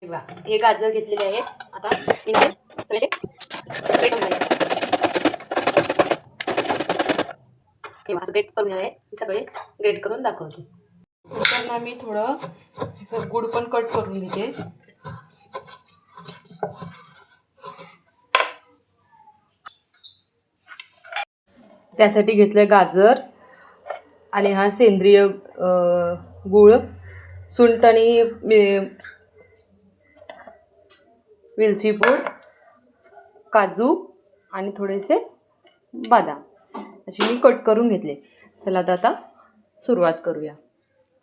हे गाजर घेतलेले आहेत. आता मी सगळे ग्रेट करून घेणार. हे असं ग्रेट करून घेणार आहे. मी सगळे ग्रेट करून दाखवते. त्यांना मी थोडं असं गुड पण कट करून घेते. त्यासाठी घेतलं गाजर आणि हा सेंद्रिय गूळ, सुंठ आणि वेलची पूड, काजू आणि थोडेसे बदाम असे मी कट करून घेतले. चला आता सुरुवात करूया.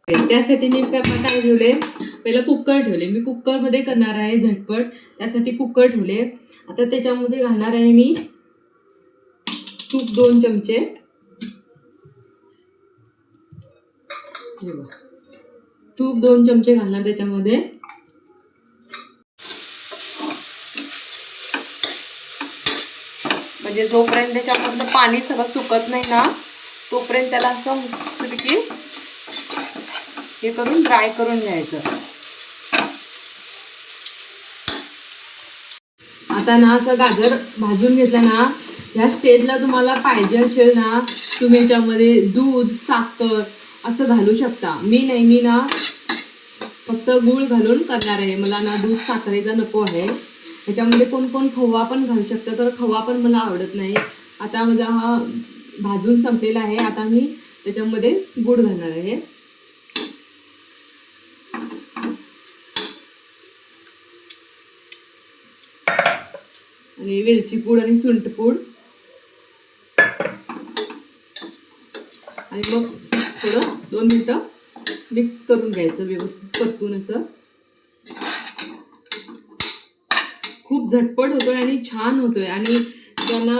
त्यासाठी मी काय ठेवले, पहिला कुकर ठेवले. मी कुकरमध्ये करणार आहे झटपट, त्यासाठी कुकर ठेवले. आता त्याच्यामध्ये घालणार आहे मी तूप 2 चमचे. तूप 2 चमचे घालणार त्याच्यामध्ये. म्हणजे जोपर्यंत त्याच्यामधलं पाणी सगळं सुकत नाही ना, तोपर्यंत त्याला असं मस्तपैकी हे करून ड्राय करून घ्यायचं. आता ना असं गाजर भाजून घेतलं ना, ह्या स्टेजला तुम्हाला पाहिजे असेल ना, तुम्ही याच्यामध्ये दूध, साखर असं घालू शकता. मी ना फक्त गूळ घालून करणार आहे. मला ना दूध साखरेचा नको आहे. त्याच्यामध्ये कोण कोण खवा पण घालू शकतं, तर खवा पण मला आवडत नाही. आता माझा हा भाजून संपलेला आहे. आता मी त्याच्यामध्ये गूळ घालणार आहे. आणि वेलची पूड आणि सुंठ पूड, आणि मग थोडं 2 मिनिटं मिक्स करून घ्यायचं व्यवस्थित परतून. असं खूप झटपट होतोय आणि छान होतोय. आणि ज्यांना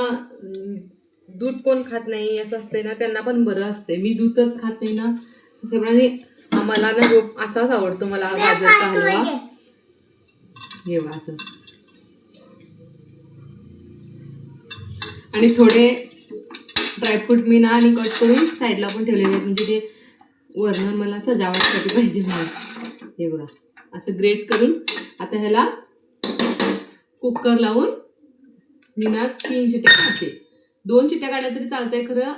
दूध कोण खात नाही असं असतंय ना, त्यांना पण बरं असतंय. मी दूधच खात नाही ना, सगळ्यांनी मला ना असाच आवडतो मला हा गाजरचा हलवा. हे असं. आणि थोडे ड्रायफ्रूट मी ना आणि कट करून साईडला पण ठेवलेले आहेत, म्हणजे ते वरण मला सजावटसाठी पाहिजे म्हणून. हे बघा असं ग्रेट करून. आता ह्याला कुकर लावून मी ना 3 शिट्ट्या काढते. 2 शिट्ट्या काढल्या तरी चालतंय, खरं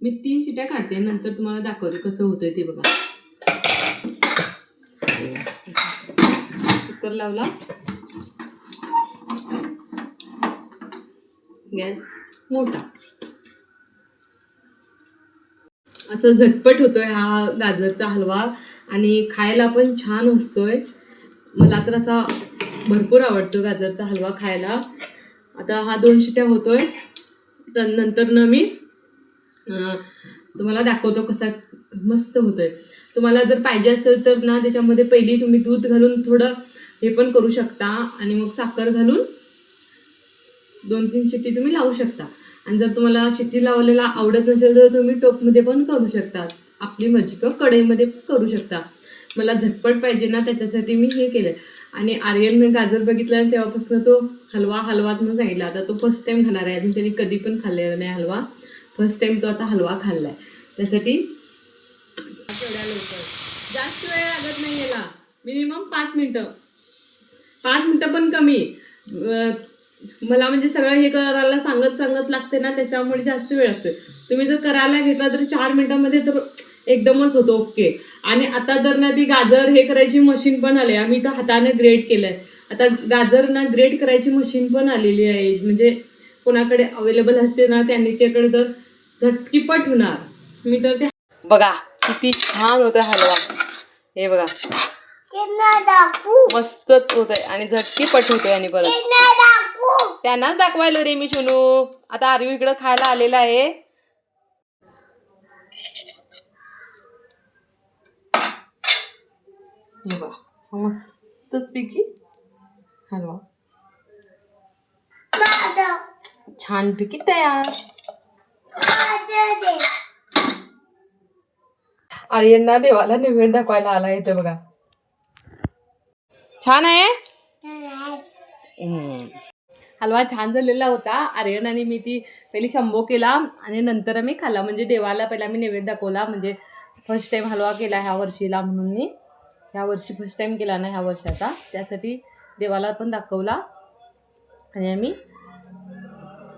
मी 3 शिट्ट्या काढते. नंतर तुम्हाला दाखवते कसं होतंय ते बघा. कुकर लावला, गॅस मोठा. असं झटपट होतोय हा गाजरचा हलवा आणि खायला पण छान असतोय. मला तर असा भरपूर आवडतो गाजरचा हलवा खायला. आता हा 2 शिट्ट्या होतोय, तर नंतर ना मी तुम्हाला दाखवतो कसा मस्त होतोय. तुम्हाला जर पाहिजे असेल तर ना त्याच्यामध्ये पहिली तुम्ही दूध घालून थोडं हे पण करू शकता, आणि मग साखर घालून 2-3 शिट्टी तुम्ही लावू शकता. आणि जर तुम्हाला शिट्टी लावलेला आवडत नसेल तर तुम्ही टोपमध्ये पण करू शकता, आपली मर्जी, किंवा कढईमध्ये पण करू शकता. मला झटपट पाहिजे ना, त्याच्यासाठी मी हे केलं. आणि आर्यन मी गाजर बघितलं तेव्हापासून तो हलवाच म्हणून सांगितला. आता तो फर्स्ट टाइम खाणार आहे. अजून त्यांनी कधी पण खाल्लेला नाही हलवा. फर्स्ट टाइम तो आता हलवा खाल्लाय. त्यासाठी जास्त वेळ लागत नाही याला. मिनिमम 5 मिनिटं, 5 मिनिटं पण कमी. मला म्हणजे सगळं हे करायला सांगत लागते ना, त्याच्यामुळे जास्त वेळ लागतोय. तुम्ही जर करायला घेतला तर 4 मिनिटांमध्ये तर एकदमच होतो ओके. आणि आता जर ना ती गाजर हे करायची मशीन पण आली. आम्ही तर हाताने ग्रेट केलंय. आता गाजर ना ग्रेट करायची मशीन पण आलेली आहे. म्हणजे कोणाकडे अवेलेबल असते ना, त्यांच्याकडे तर झटकीपट होणार. मी तर ते बघा किती छान होतं हलवा. हे बघा मस्तच होतंय आणि झटकीपट होतोय. आणि परत त्यांनाच दाखवायला रे मी शोनू. आता आर्यू इकडं खायला आलेला आहे. हे बघा मस्तच पैकी हलवा छानपैकी तयार. आर्यनना देवाला नैवेद्य दाखवायला आला इथे बघा. छान आहे. हलवा छान झालेला होता. आर्यन आणि मी ती पहिली शंभो केला आणि नंतर मी खाल्ला. म्हणजे देवाला पहिला मी नैवेद्य दाखवला. म्हणजे फर्स्ट टाइम हलवा केला ह्या वर्षीला म्हणून मी. ह्या वर्षी फर्स्ट टाईम केला ना ह्या वर्षाचा, त्यासाठी देवाला पण दाखवला आणि आम्ही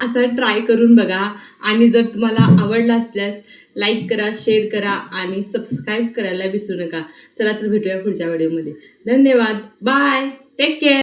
असं ट्राय करून बघा. आणि जर तुम्हाला आवडला असल्यास लाईक करा, शेअर करा आणि सबस्क्राईब करायला विसरू नका. चला तर भेटूया पुढच्या व्हिडिओमध्ये. धन्यवाद. बाय. Take care.